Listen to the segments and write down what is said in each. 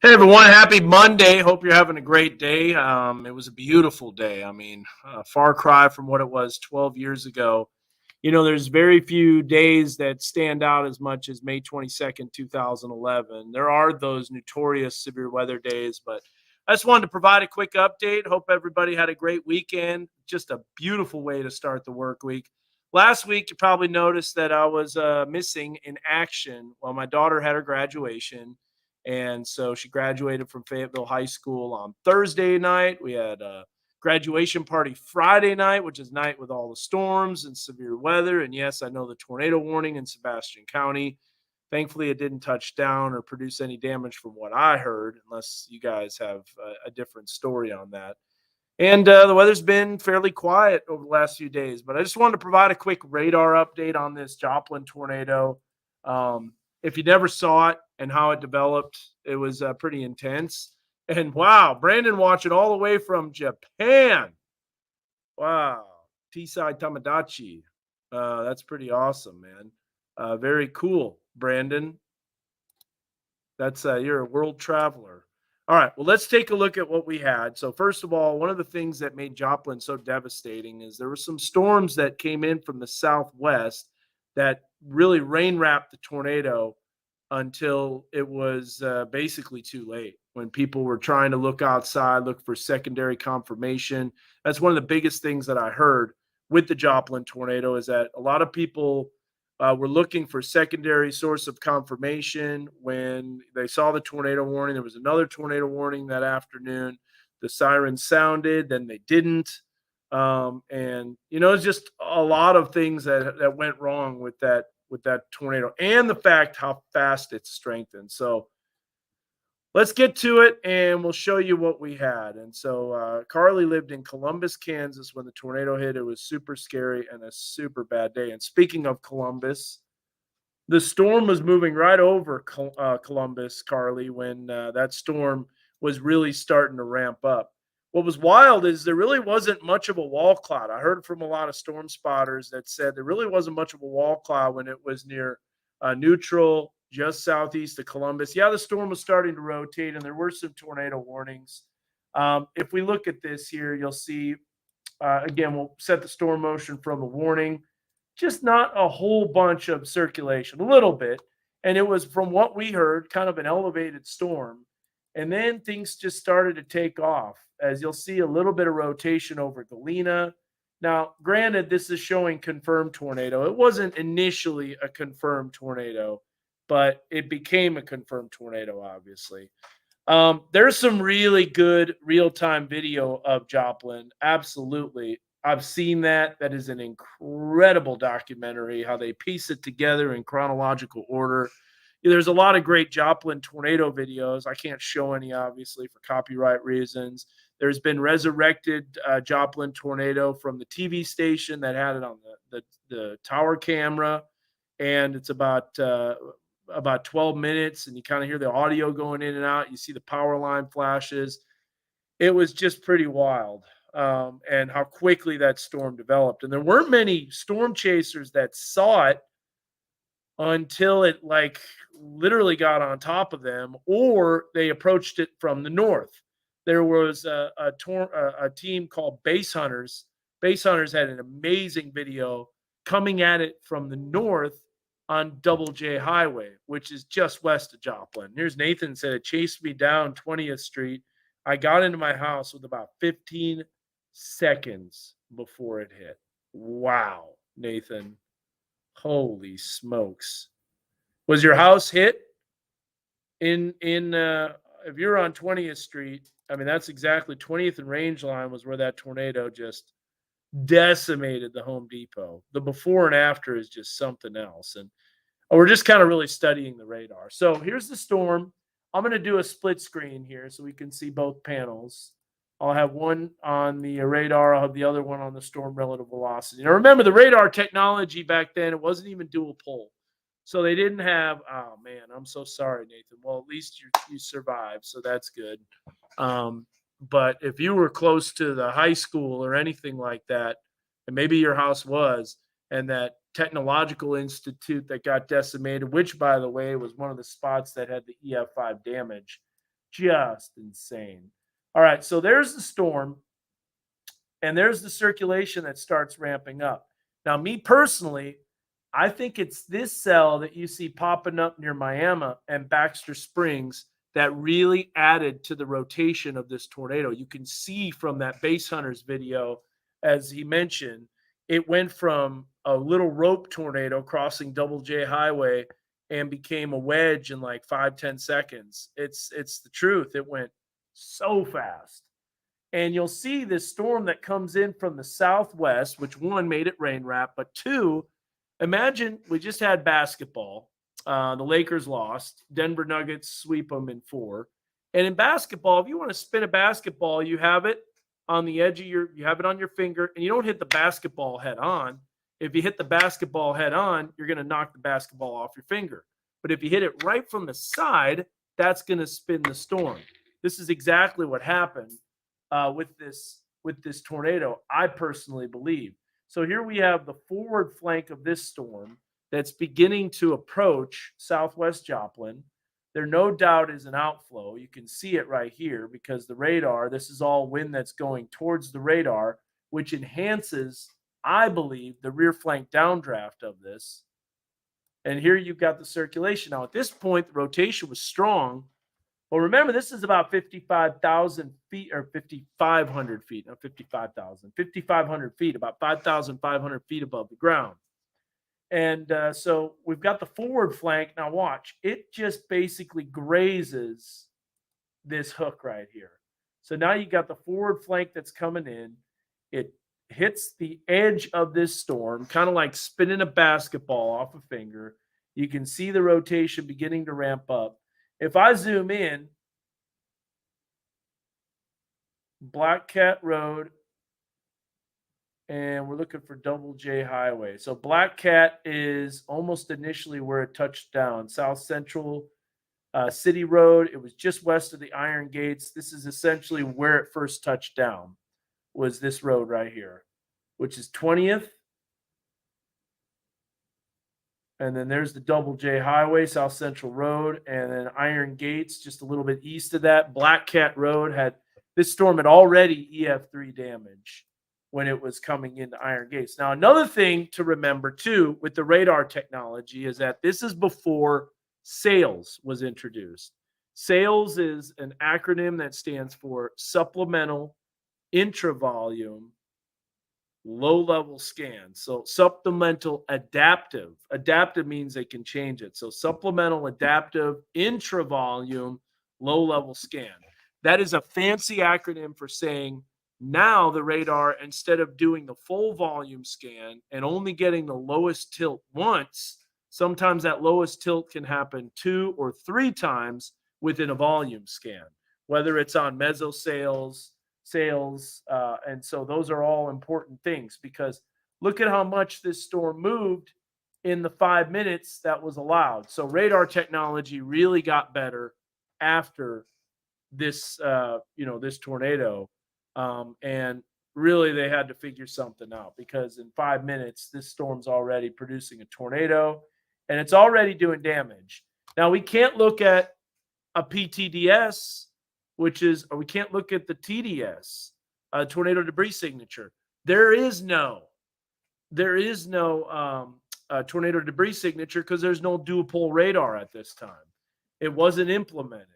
Hey everyone, happy Monday. Hope you're having a great day. It was a beautiful day. I mean, a far cry from what it was 12 years ago. There's very few days that stand out as much as May 22nd, 2011. There are those notorious severe weather days, but I just wanted to provide a quick update. Hope everybody had a great weekend. Just a beautiful way to start the work week. Last week, you probably noticed that I was missing in action while my daughter had her graduation. And so she graduated from Fayetteville High School on Thursday night. We had a graduation party Friday night, which is night with all the storms and severe weather. And yes, I know the tornado warning in Sebastian County. Thankfully, it didn't touch down or produce any damage from what I heard, unless you guys have a different story on that. And the weather's been fairly quiet over the last few days, but I just wanted to provide a quick radar update on this Joplin tornado. If you never saw it and how it developed, it was pretty intense. And wow, Brandon watching all the way from Japan. Wow, T-side Tamadachi. That's pretty awesome, man. Very cool, Brandon. That's you're a world traveler. All right, well, let's take a look at what we had. So, first of all, one of the things that made Joplin so devastating is there were some storms that came in from the southwest that really rain wrapped the tornado until it was basically too late when people were trying to look outside, look for secondary confirmation. That's one of the biggest things that I heard with the Joplin tornado is that a lot of people were looking for secondary source of confirmation when they saw the tornado warning. There was another tornado warning that afternoon. The sirens sounded, then they didn't. It's just a lot of things that went wrong with that tornado and the fact how fast it strengthened. So let's get to it and we'll show you what we had. And so Carly lived in Columbus, Kansas when the tornado hit. It was super scary and a super bad day. And speaking of Columbus, the storm was moving right over Columbus, Carly, when that storm was really starting to ramp up. What was wild is there really wasn't much of a wall cloud. I heard from a lot of storm spotters that said there really wasn't much of a wall cloud when it was near neutral, just southeast of Columbus. Yeah, the storm was starting to rotate, and there were some tornado warnings. If we look at this here, you'll see, again, we'll set the storm motion from the warning. Just not a whole bunch of circulation, a little bit. And it was, from what we heard, kind of an elevated storm. And then things just started to take off, as you'll see a little bit of rotation over Galena. Now, granted, this is showing confirmed tornado. It wasn't initially a confirmed tornado, but it became a confirmed tornado, obviously. There's some really good real-time video of Joplin. Absolutely. I've seen that. That is an incredible documentary, how they piece it together in chronological order. There's a lot of great Joplin tornado videos. I can't show any, obviously, for copyright reasons. There's been resurrected Joplin tornado from the TV station that had it on the tower camera, and it's about 12 minutes, and you kind of hear the audio going in and out. You see the power line flashes. It was just pretty wild, and how quickly that storm developed. And there weren't many storm chasers that saw it until it literally got on top of them, or they approached it from the north. There was a team called Base Hunters. Base Hunters had an amazing video coming at it from the north on Double J Highway, which is just west of Joplin. Here's Nathan said, it chased me down 20th Street. I got into my house with about 15 seconds before it hit. Wow, Nathan. Holy smokes. Was your house hit in if you're on 20th Street? I mean, that's exactly 20th and Rangeline was where that tornado just decimated the Home Depot. The before and after is just something else. And we're just kind of really studying the radar. So here's the storm. I'm going to do a split screen here so we can see both panels. I'll have one on the radar. I'll have the other one on the storm relative velocity. Now, remember, the radar technology back then, it wasn't even dual pole. So they didn't have, oh, man, I'm so sorry, Nathan. Well, at least you survived, so that's good. But if you were close to the high school or anything like that, and maybe your house was, and that technological institute that got decimated, which, by the way, was one of the spots that had the EF5 damage, just insane. All right, so there's the storm, and there's the circulation that starts ramping up. Now, me personally, I think it's this cell that you see popping up near Miami and Baxter Springs that really added to the rotation of this tornado. You can see from that Base Hunters video, as he mentioned, it went from a little rope tornado crossing Double J Highway and became a wedge in like 5-10 seconds. It's the truth. It went so fast. And you'll see this storm that comes in from the southwest, which one made it rain wrap, but two, imagine we just had basketball. The Lakers lost. Denver Nuggets sweep them in 4. And in basketball, if you want to spin a basketball, you have it on the edge of you have it on your finger, and you don't hit the basketball head on. If you hit the basketball head on, you're going to knock the basketball off your finger. But if you hit it right from the side, that's going to spin the storm. This is exactly what happened with this tornado, I personally believe. So here we have the forward flank of this storm that's beginning to approach southwest Joplin. There no doubt is an outflow. You can see it right here because the radar, this is all wind that's going towards the radar, which enhances, I believe, the rear flank downdraft of this. And here you've got the circulation. Now, at this point, the rotation was strong. Well, remember, this is about 55,000 feet or 5,500 feet, not 55,000, 5,500 feet, about 5,500 feet above the ground. And so we've got the forward flank. Now watch, it just basically grazes this hook right here. So now you got the forward flank that's coming in. It hits the edge of this storm, kind of like spinning a basketball off a finger. You can see the rotation beginning to ramp up. If I zoom in, Black Cat Road, and we're looking for Double J Highway. So Black Cat is almost initially where it touched down. South Central City Road, it was just west of the Iron Gates. This is essentially where it first touched down, was this road right here, which is 20th. And then there's the Double J Highway, South Central Road, and then Iron Gates, just a little bit east of that. Black Cat Road this storm had already EF3 damage when it was coming into Iron Gates. Now, another thing to remember too with the radar technology is that this is before SAILS was introduced. SAILS is an acronym that stands for Supplemental Intravolume Low-Level Scan. So supplemental adaptive. Adaptive means they can change it. So supplemental adaptive intravolume low-level scan. That is a fancy acronym for saying now the radar, instead of doing the full volume scan and only getting the lowest tilt once, sometimes that lowest tilt can happen 2 or 3 times within a volume scan, whether it's on mesosales, sales. And so those are all important things because look at how much this storm moved in the 5 minutes that was allowed. So radar technology really got better after this, this tornado. And really they had to figure something out because in 5 minutes, this storm's already producing a tornado and it's already doing damage. Now we can't look at a PTDS, or we can't look at the TDS, tornado debris signature. There is no tornado debris signature because there's no dual pole radar at this time. It wasn't implemented.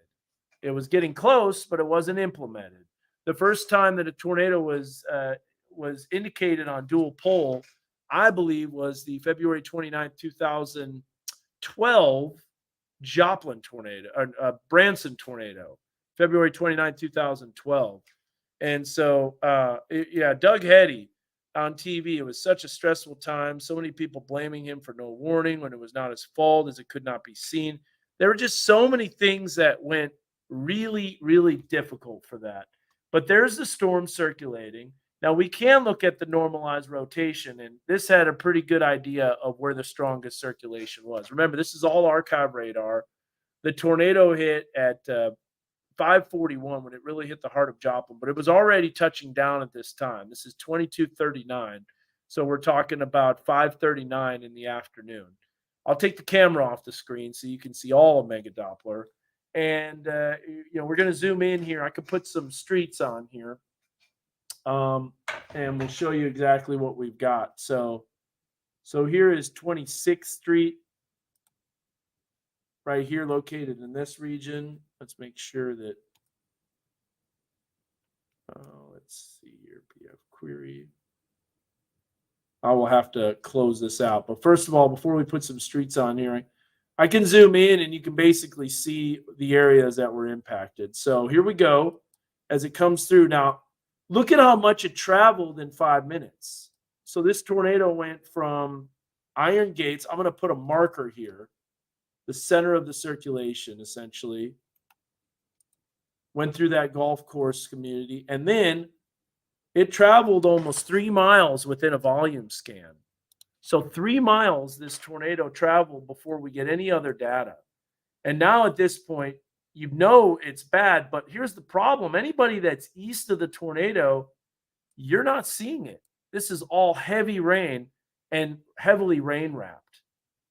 It was getting close, but it wasn't implemented. The first time that a tornado was indicated on dual pole, I believe, was the February 29th, 2012 Joplin tornado, or Branson tornado, February 29th, 2012. And so, Doug Heddy on TV, it was such a stressful time. So many people blaming him for no warning when it was not his fault as it could not be seen. There were just so many things that went really, really difficult for that. But there's the storm circulating. Now we can look at the normalized rotation, and this had a pretty good idea of where the strongest circulation was. Remember, this is all archive radar. The tornado hit at 5:41 when it really hit the heart of Joplin, but it was already touching down at this time. This is 22:39, so we're talking about 5:39 in the afternoon. I'll take the camera off the screen so you can see all of Mega Doppler. And we're going to zoom in here. I could put some streets on here, um, and we'll show you exactly what we've got. So here is 26th Street, right here, located in this region. Let's make sure that. Let's see here, PF query. I will have to close this out. But first of all, before we put some streets on here, I can zoom in and you can basically see the areas that were impacted. So here we go as it comes through. Now, look at how much it traveled in 5 minutes. So this tornado went from Iron Gates. I'm going to put a marker here, the center of the circulation, essentially. Went through that golf course community. And then it traveled almost 3 miles within a volume scan. So 3 miles this tornado traveled before we get any other data. And now at this point, you know it's bad, but here's the problem. Anybody that's east of the tornado, you're not seeing it. This is all heavy rain and heavily rain wrapped.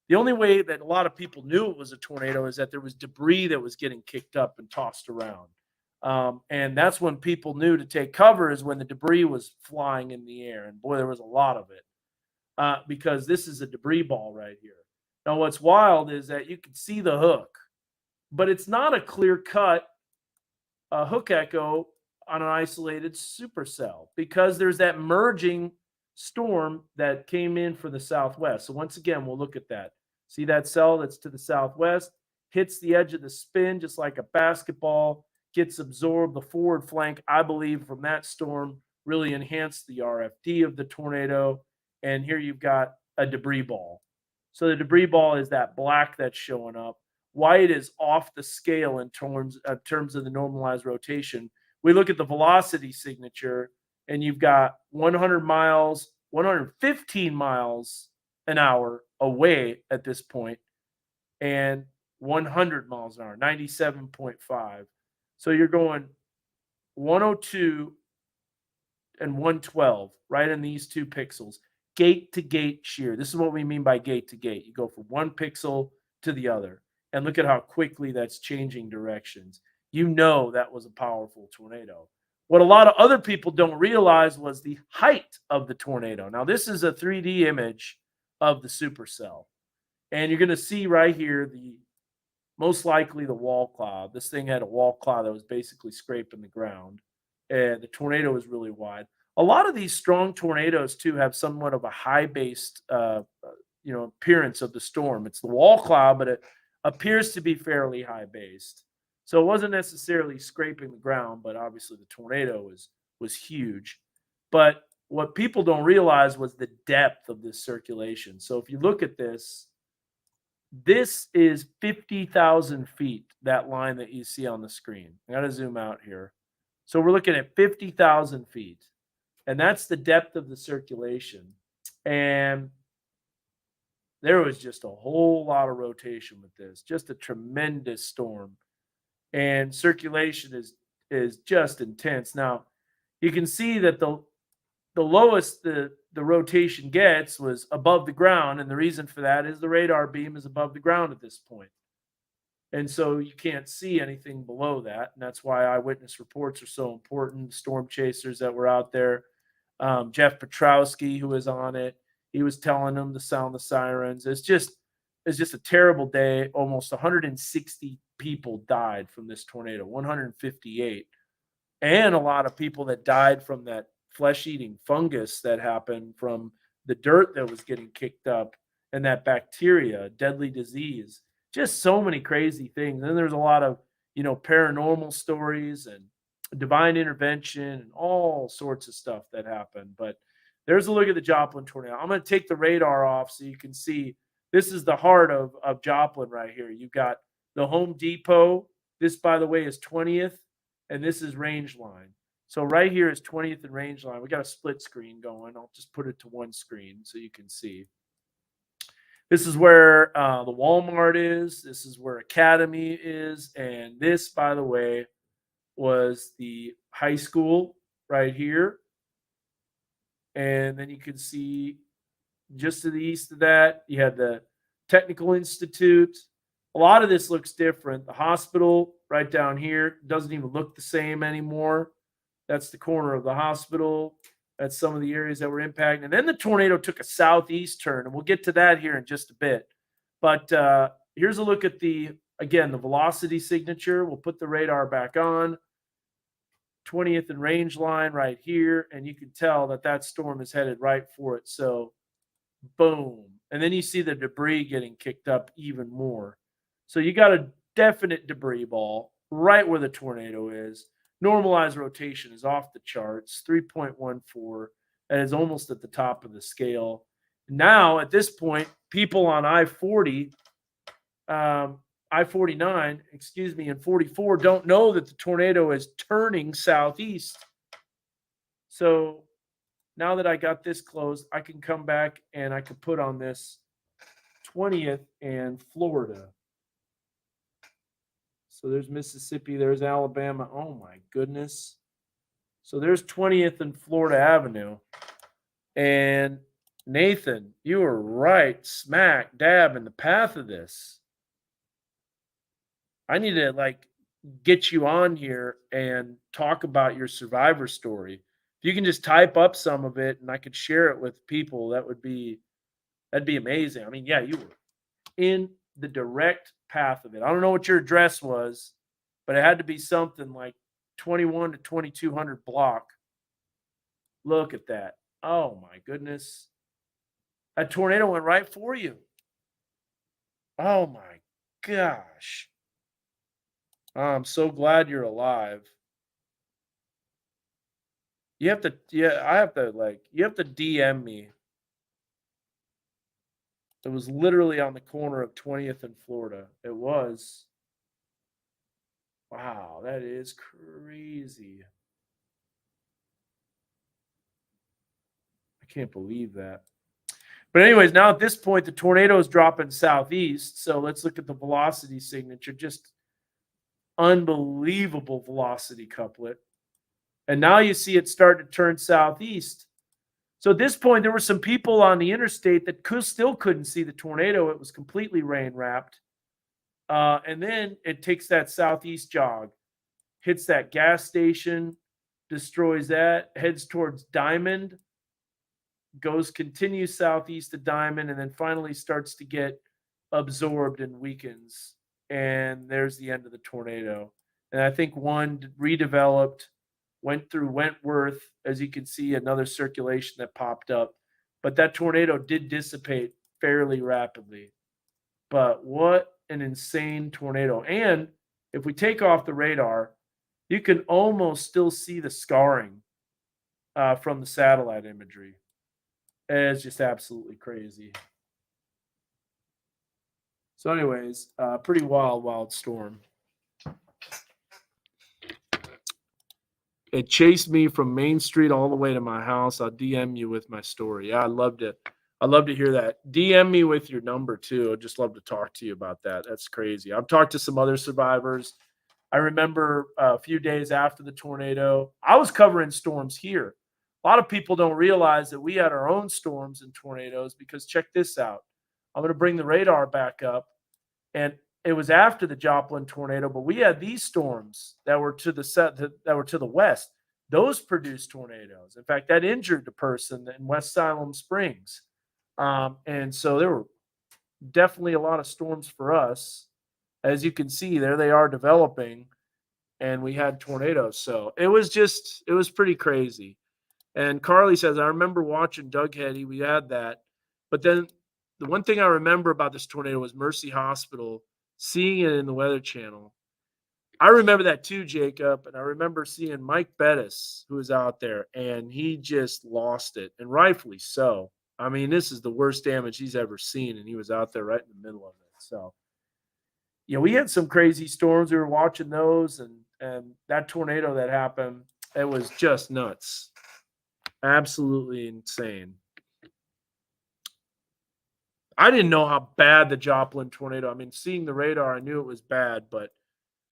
The only way that a lot of people knew it was a tornado is that there was debris that was getting kicked up and tossed around. And that's when people knew to take cover, is when the debris was flying in the air. And boy, there was a lot of it, because this is a debris ball right here. Now, what's wild is that you can see the hook, but it's not a clear cut hook echo on an isolated supercell, because there's that merging storm that came in for the southwest. So once again, we'll look at that. See that cell that's to the southwest hits the edge of the spin just like a basketball, gets absorbed. The forward flank, I believe, from that storm really enhanced the RFD of the tornado. And here you've got a debris ball. So the debris ball is that black that's showing up. White is off the scale in terms of the normalized rotation. We look at the velocity signature, and you've got 100 miles, 115 miles an hour away at this point, and 100 miles an hour, 97.5. So you're going 102 and 112 right in these 2 pixels. Gate to gate shear. This is what we mean by gate to gate. You go from one pixel to the other. And look at how quickly that's changing directions. You know that was a powerful tornado. What a lot of other people don't realize was the height of the tornado. Now, this is a 3D image of the supercell. And you're going to see right here most likely the wall cloud. This thing had a wall cloud that was basically scraping the ground. And the tornado was really wide. A lot of these strong tornadoes, too, have somewhat of a high-based appearance of the storm. It's the wall cloud, but it appears to be fairly high-based. So it wasn't necessarily scraping the ground, but obviously the tornado was huge. But what people don't realize was the depth of this circulation. So if you look at this is 50,000 feet, that line that you see on the screen. I got to zoom out here. So we're looking at 50,000 feet, and that's the depth of the circulation. And there was just a whole lot of rotation with this, just a tremendous storm. And circulation is just intense. Now, you can see that the lowest the rotation gets was above the ground, and the reason for that is the radar beam is above the ground at this point. And so you can't see anything below that, and that's why eyewitness reports are so important. Storm chasers that were out there, Jeff Petrowski, who was on it, he was telling them to sound the sirens. It's just a terrible day. Almost 160 people died from this tornado, 158, and a lot of people that died from that flesh-eating fungus that happened from the dirt that was getting kicked up, and that bacteria, deadly disease. Just so many crazy things. And then there's a lot of, paranormal stories and divine intervention and all sorts of stuff that happened. But there's a look at the Joplin tornado. I'm going to take the radar off so you can see. This is the heart of Joplin right here. You've got the Home Depot. This, by the way, is 20th, and this is Range Line. So right here is 20th and Range Line. We got a split screen going. I'll just put it to one screen so you can see. This is where the Walmart is. This is where Academy is. And this, by the way, was the high school right here. And then you can see just to the east of that, you had the Technical Institute. A lot of this looks different. The hospital right down here doesn't even look the same anymore. That's the corner of the hospital. That's some of the areas that were impacted. And then the tornado took a southeast turn, and we'll get to that here in just a bit. But here's a look at again, the velocity signature. We'll put the radar back on. 20th and range line right here, and you can tell that that storm is headed right for it. So, boom. And then you see the debris getting kicked up even more. So you got a definite debris ball right where the tornado is. Normalized rotation is off the charts, 3.14. That is almost at the top of the scale. Now, at this point, people on I-40, I-49, excuse me, and 44 don't know that the tornado is turning southeast. So now that I got this closed, I can come back and I can put on this 20th and Florida. So there's Mississippi, there's Alabama. Oh my goodness. So there's 20th and Florida Avenue. And Nathan, you were right smack dab in the path of this. I need to get you on here and talk about your survivor story. If you can just type up some of it and I could share it with people, that'd be amazing. I mean, yeah, you were in the direct path of it. I don't know what your address was, but it had to be something like 21 to 2200 block. Look at that. Oh my goodness. That tornado went right for you. Oh my gosh. I'm so glad you're alive. You have to, yeah, I have to you have to DM me. It was literally on the corner of 20th and Florida. It was. Wow, that is crazy. I can't believe that. But anyways, now at this point, the tornado is dropping southeast. So let's look at the velocity signature. Just unbelievable velocity couplet. And now you see it start to turn southeast. So at this point, there were some people on the interstate that still couldn't see the tornado. It was completely rain wrapped. And then it takes that southeast jog, hits that gas station, destroys that, heads towards Diamond, continues southeast to Diamond, and then finally starts to get absorbed and weakens. And there's the end of the tornado. And I think one redeveloped, went through Wentworth, as you can see, another circulation that popped up. But that tornado did dissipate fairly rapidly. But what an insane tornado. And if we take off the radar, you can almost still see the scarring from the satellite imagery. It's just absolutely crazy. So anyways, pretty wild storm. It chased me from Main Street all the way to my house. I'll DM you with my story. Yeah, I'd love to hear that. DM me with your number too. I'd just love to talk to you about that. That's crazy. I've talked to some other survivors. I remember a few days after the tornado, I was covering storms here. A lot of people don't realize that we had our own storms and tornadoes because check this out. I'm going to bring the radar back up. And it was after the Joplin tornado, but we had these storms that were to the west. Those produced tornadoes. In fact, that injured the person in West Siloam Springs. And so there were definitely a lot of storms for us. As you can see, there they are developing, and we had tornadoes. So it was pretty crazy. And Carly says, I remember watching Doug Hetty. We had that. But then the one thing I remember about this tornado was Mercy Hospital, seeing it in the Weather Channel. I remember that too, Jacob. And I remember seeing Mike Bettis, who was out there, and he just lost it, and rightfully so. I mean, this is the worst damage he's ever seen, and he was out there right in the middle of it. So, yeah, we had some crazy storms. We were watching those, and that tornado that happened, it was just nuts. Absolutely insane. I didn't know how bad the Joplin tornado. I mean, seeing the radar, I knew it was bad, but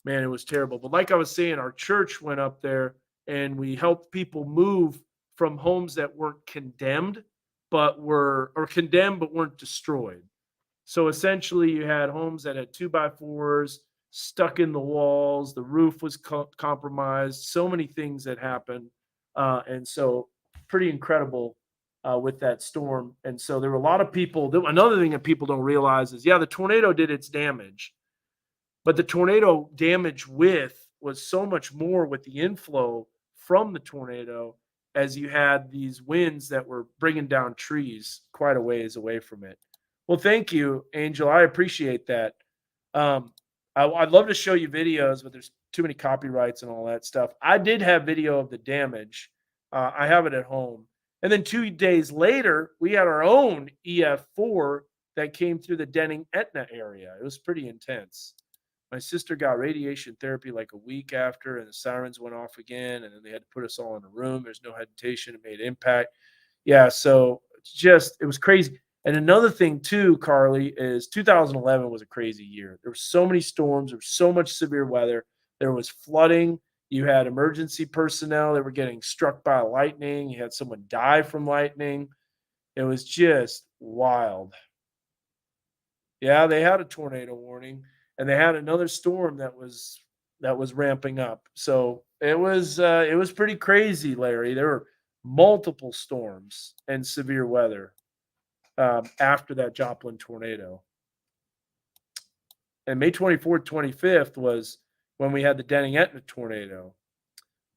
man, it was terrible. But like I was saying, our church went up there and we helped people move from homes that weren't condemned, but weren't destroyed. So essentially, you had homes that had 2x4s stuck in the walls, the roof was compromised, so many things that happened. And so, pretty incredible with that storm. And so, there were a lot of people. Another thing that people don't realize is, yeah, the tornado did its damage, but the tornado damage with was so much more with the inflow from the tornado, as you had these winds that were bringing down trees quite a ways away from it. Well, thank you, Angel. I appreciate that. Um, I'd love to show you videos, but there's too many copyrights and all that stuff. I did have video of the damage. I have it at home. And then 2 days later, we had our own EF4 that came through the Denning Etna area. It was pretty intense. My sister got radiation therapy like a week after, and the sirens went off again, and then they had to put us all in a room. There's no hesitation. It made impact. Yeah, so it's just, it was crazy. And another thing too, Carly, is 2011 was a crazy year. There were so many storms. There was so much severe weather. There was flooding. You had emergency personnel that were getting struck by lightning. You had someone die from lightning. It was just wild. Yeah, they had a tornado warning, and they had another storm that was ramping up. So it was pretty crazy, Larry. There were multiple storms and severe weather after that Joplin tornado. And May 24th, 25th was when we had the Denning Etna tornado,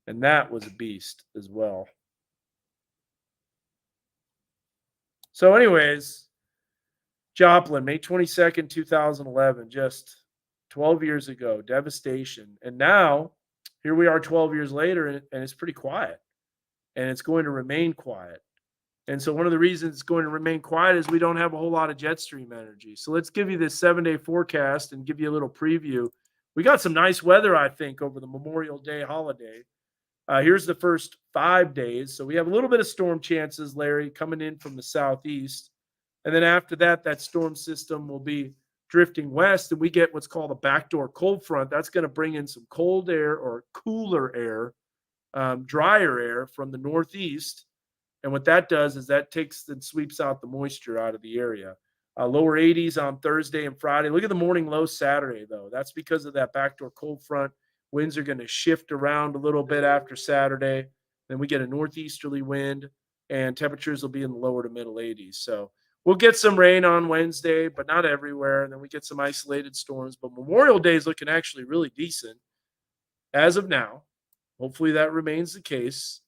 and that was a beast as well. So, anyways, Joplin, May 22nd, 2011, just 12 years ago, devastation. And now here we are 12 years later, and it's pretty quiet, and it's going to remain quiet. And so, one of the reasons it's going to remain quiet is we don't have a whole lot of jet stream energy. So, let's give you this 7-day forecast and give you a little preview. We got some nice weather, I think, over the Memorial Day holiday. Here's the first 5 days. So, we have a little bit of storm chances, Larry, coming in from the southeast. And then after that, that storm system will be drifting west, and we get what's called a backdoor cold front. That's going to bring in some cold air or cooler air, drier air from the northeast. And what that does is that takes and sweeps out the moisture out of the area. Lower 80s on Thursday and Friday. Look at the morning low Saturday, though. That's because of that backdoor cold front. Winds are going to shift around a little bit after Saturday. Then we get a northeasterly wind, and temperatures will be in the lower to middle 80s. So we'll get some rain on Wednesday, but not everywhere. And then we get some isolated storms. But Memorial Day is looking actually really decent as of now. Hopefully that remains the case.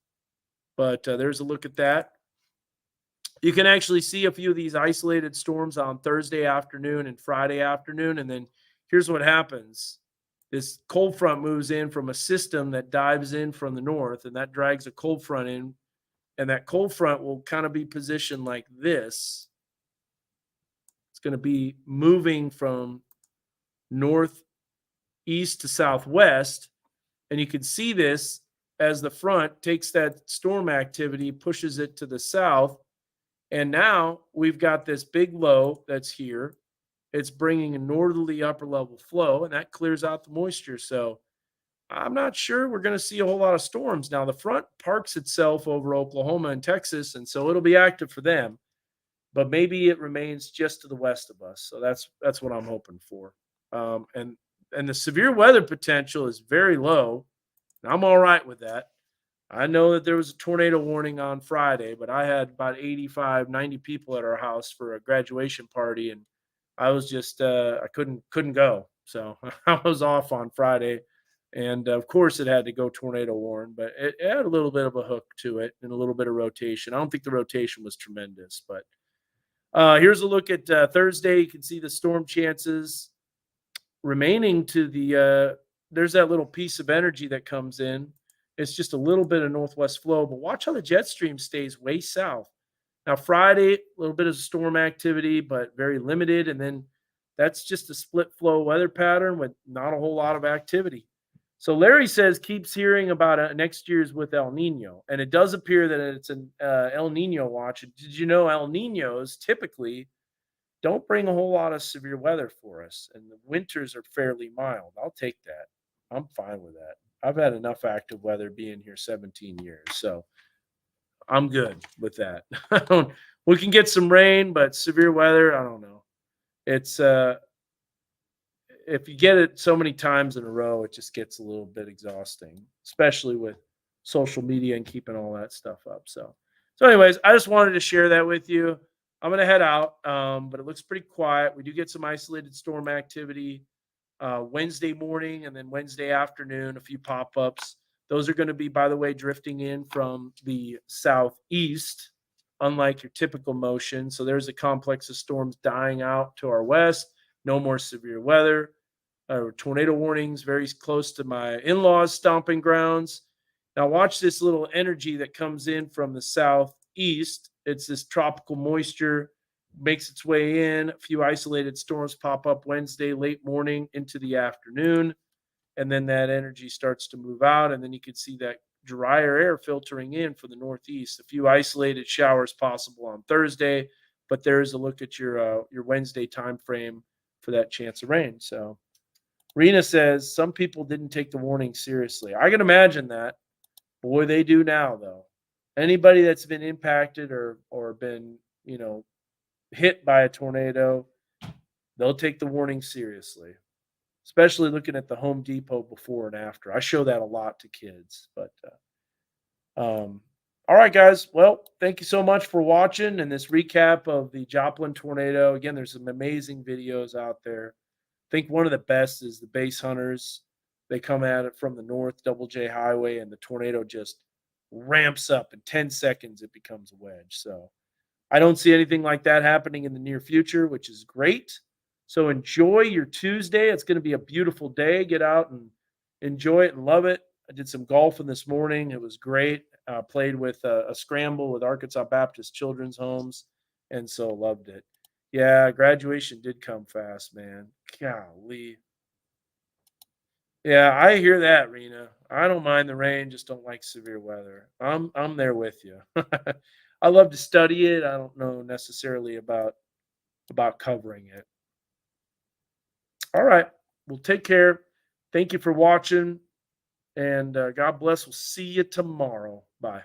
But there's a look at that. You can actually see a few of these isolated storms on Thursday afternoon and Friday afternoon. And then here's what happens. This cold front moves in from a system that dives in from the north, and that drags a cold front in. And that cold front will kind of be positioned like this. It's going to be moving from northeast to southwest. And you can see this as the front takes that storm activity, pushes it to the south. And now we've got this big low that's here. It's bringing a northerly upper level flow, and that clears out the moisture. So I'm not sure we're going to see a whole lot of storms. Now, the front parks itself over Oklahoma and Texas, and so it'll be active for them. But maybe it remains just to the west of us. So that's what I'm hoping for. And the severe weather potential is very low. And I'm all right with that. I know that there was a tornado warning on Friday, but I had about 85, 90 people at our house for a graduation party, and I was just I couldn't go. So I was off on Friday. And of course it had to go tornado warn, but it had a little bit of a hook to it and a little bit of rotation. I don't think the rotation was tremendous, but here's a look at Thursday. You can see the storm chances remaining to the there's that little piece of energy that comes in. It's just a little bit of northwest flow, but watch how the jet stream stays way south. Now, Friday, a little bit of storm activity, but very limited. And then that's just a split flow weather pattern with not a whole lot of activity. So Larry says keeps hearing about next year's with El Nino. And it does appear that it's an El Nino watch. Did you know El Ninos typically don't bring a whole lot of severe weather for us, and the winters are fairly mild? I'll take that. I'm fine with that. I've had enough active weather being here 17 years, so I'm good with that. We can get some rain, but severe weather, I don't know. It's if you get it so many times in a row, it just gets a little bit exhausting, especially with social media and keeping all that stuff up. So anyways, I just wanted to share that with you. I'm gonna head out, but it looks pretty quiet. We do get some isolated storm activity Wednesday morning and then Wednesday afternoon, a few pop ups. Those are going to be, by the way, drifting in from the southeast, unlike your typical motion. So there's a complex of storms dying out to our west. No more severe weather. Tornado warnings very close to my in laws' stomping grounds. Now, watch this little energy that comes in from the southeast. It's this tropical moisture makes its way in. A few isolated storms pop up Wednesday late morning into the afternoon, and then that energy starts to move out, and then you can see that drier air filtering in from the northeast. A few isolated showers possible on Thursday, but there is a look at your Wednesday time frame for that chance of rain. So Rena says some people didn't take the warning seriously. I can imagine that. Boy, they do now though. Anybody that's been impacted or been, hit by a tornado, they'll take the warning seriously, especially looking at the Home Depot before and after. I show that a lot to kids. But all right, guys. Well, thank you so much for watching and this recap of the Joplin tornado. Again, there's some amazing videos out there. I think one of the best is the base hunters. They come at it from the north, Double J Highway, and the tornado just ramps up in 10 seconds. It becomes a wedge. So I don't see anything like that happening in the near future, which is great. So enjoy your Tuesday. It's going to be a beautiful day. Get out and enjoy it and love it. I did some golfing this morning. It was great. Played with a scramble with Arkansas Baptist Children's Homes, and so loved it. Yeah, graduation did come fast, man. Golly. Yeah, I hear that, Rena. I don't mind the rain, just don't like severe weather. I'm there with you. I love to study it. I don't know necessarily about covering it. All right. Well, take care. Thank you for watching, and God bless. We'll see you tomorrow. Bye.